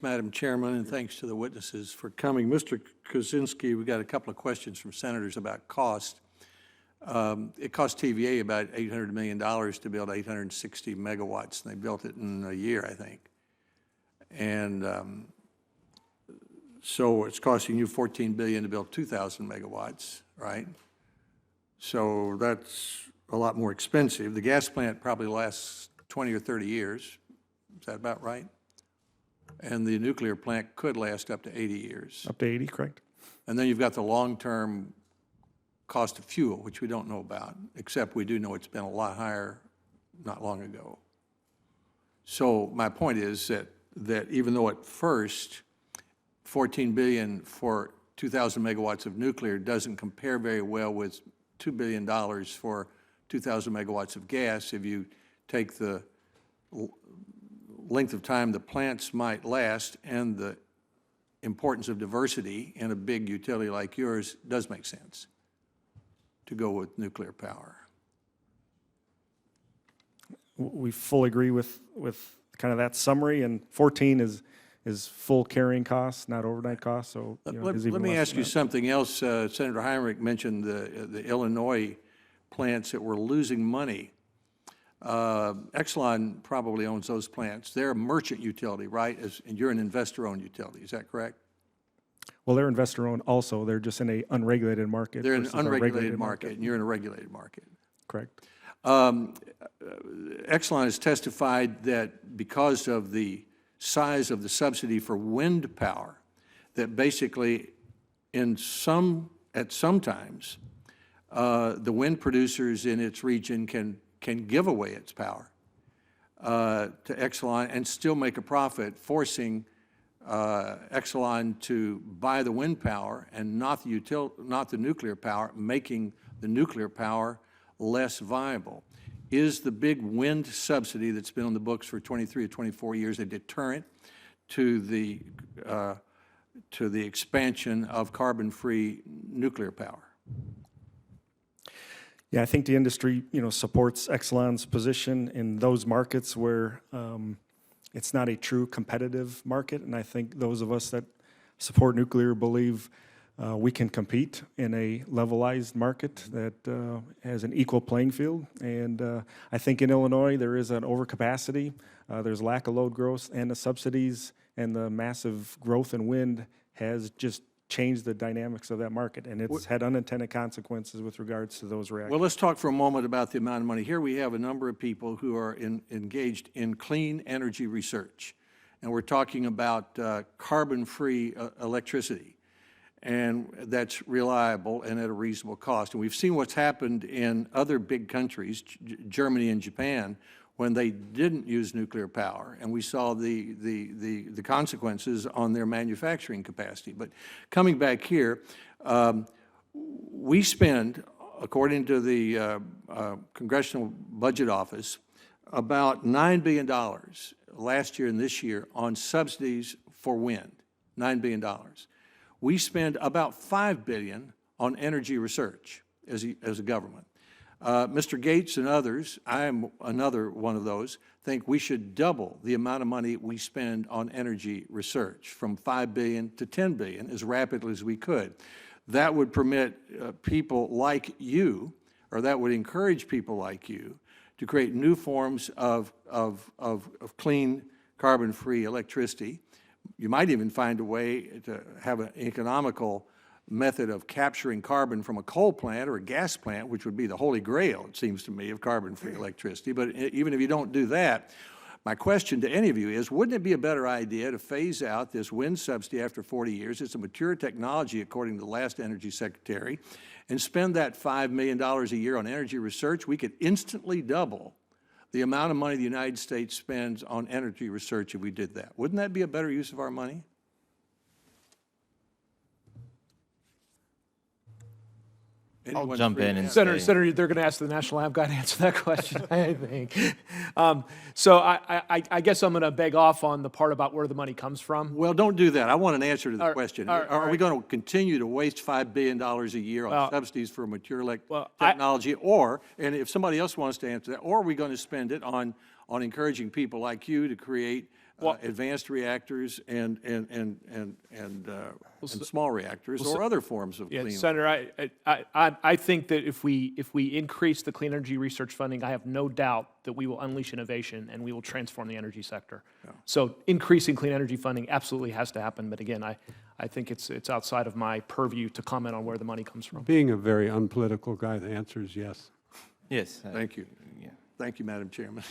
Madam Chairman, and thanks to the witnesses for coming. Mr. Kuczynski, we got a couple of questions from senators about cost. It cost TVA about $800 million to build 860 megawatts, and they built it in a year, I think. And so it's costing you $14 billion to build 2,000 megawatts, right? So that's a lot more expensive. The gas plant probably lasts 20 or 30 years. Is that about right? And the nuclear plant could last up to 80 years. Up to 80, correct. And then you've got the long-term cost of fuel, which we don't know about, except we do know it's been a lot higher not long ago. So my point is that even though at first $14 billion for 2,000 megawatts of nuclear doesn't compare very well with $2 billion for 2,000 megawatts of gas, if you take the length of time the plants might last and the importance of diversity in a big utility like yours, does make sense to go with nuclear power. We fully agree with kind of that summary, and 14 is full carrying costs, not overnight costs. So let me ask you something else. Senator Heinrich mentioned the Illinois plants that were losing money. Exelon probably owns those plants. They're a merchant utility, right? And you're an investor-owned utility. Is that correct? Well, they're investor-owned also. They're just in an unregulated market. They're in an unregulated market, and you're in a regulated market. Correct. Exelon has testified that because of the size of the subsidy for wind power, that basically at some times, the wind producers in its region can give away its power to Exelon and still make a profit, forcing Exelon to buy the wind power and not the nuclear power, making the nuclear power less viable. Is the big wind subsidy that's been on the books for 23 or 24 years a deterrent to the expansion of carbon-free nuclear power? Yeah, I think the industry, supports Exelon's position in those markets where it's not a true competitive market, and I think those of us that support nuclear believe we can compete in a levelized market that has an equal playing field. And I think in Illinois there is an overcapacity, there's lack of load growth, and the subsidies and the massive growth in wind has just changed the dynamics of that market, and it's had unintended consequences with regards to those reactors. Well, let's talk for a moment about the amount of money. Here we have a number of people who are engaged in clean energy research, and we're talking about carbon-free electricity, and that's reliable and at a reasonable cost. And we've seen what's happened in other big countries, Germany and Japan, when they didn't use nuclear power, and we saw the consequences on their manufacturing capacity. But coming back here, we spend, according to the Congressional Budget Office, about $9 billion last year and this year on subsidies for wind, $9 billion. We spend about $5 billion on energy research as a government. Mr. Gates and others, I am another one of those, think we should double the amount of money we spend on energy research from $5 billion to $10 billion as rapidly as we could. That would permit people like you, or that would encourage people like you to create new forms of clean, carbon-free electricity. You might even find a way to have an economical method of capturing carbon from a coal plant or a gas plant, which would be the holy grail, it seems to me, of carbon-free electricity. But even if you don't do that, my question to any of you is, wouldn't it be a better idea to phase out this wind subsidy after 40 years? It's a mature technology, according to the last Energy Secretary, and spend that $5 million a year on energy research. We could instantly double the amount of money the United States spends on energy research if we did that. Wouldn't that be a better use of our money? I'll jump in and Senator, they're going to ask the National Lab guy to answer that question, I think. So I guess I'm going to beg off on the part about where the money comes from. Well, don't do that. I want an answer to the question. Are we going to continue to waste $5 billion a year on subsidies for mature technology, and if somebody else wants to answer that, or are we going to spend it on encouraging people like you to create advanced reactors and small reactors or other forms of Yeah, clean. Senator, I think that if we increase the clean energy research funding, I have no doubt that we will unleash innovation and we will transform the energy sector. So increasing clean energy funding absolutely has to happen, but again, I think it's outside of my purview to comment on where the money comes from. Being a very unpolitical guy, the answer is yes. Yes. Thank you. Yeah. Thank you, Madam Chairman.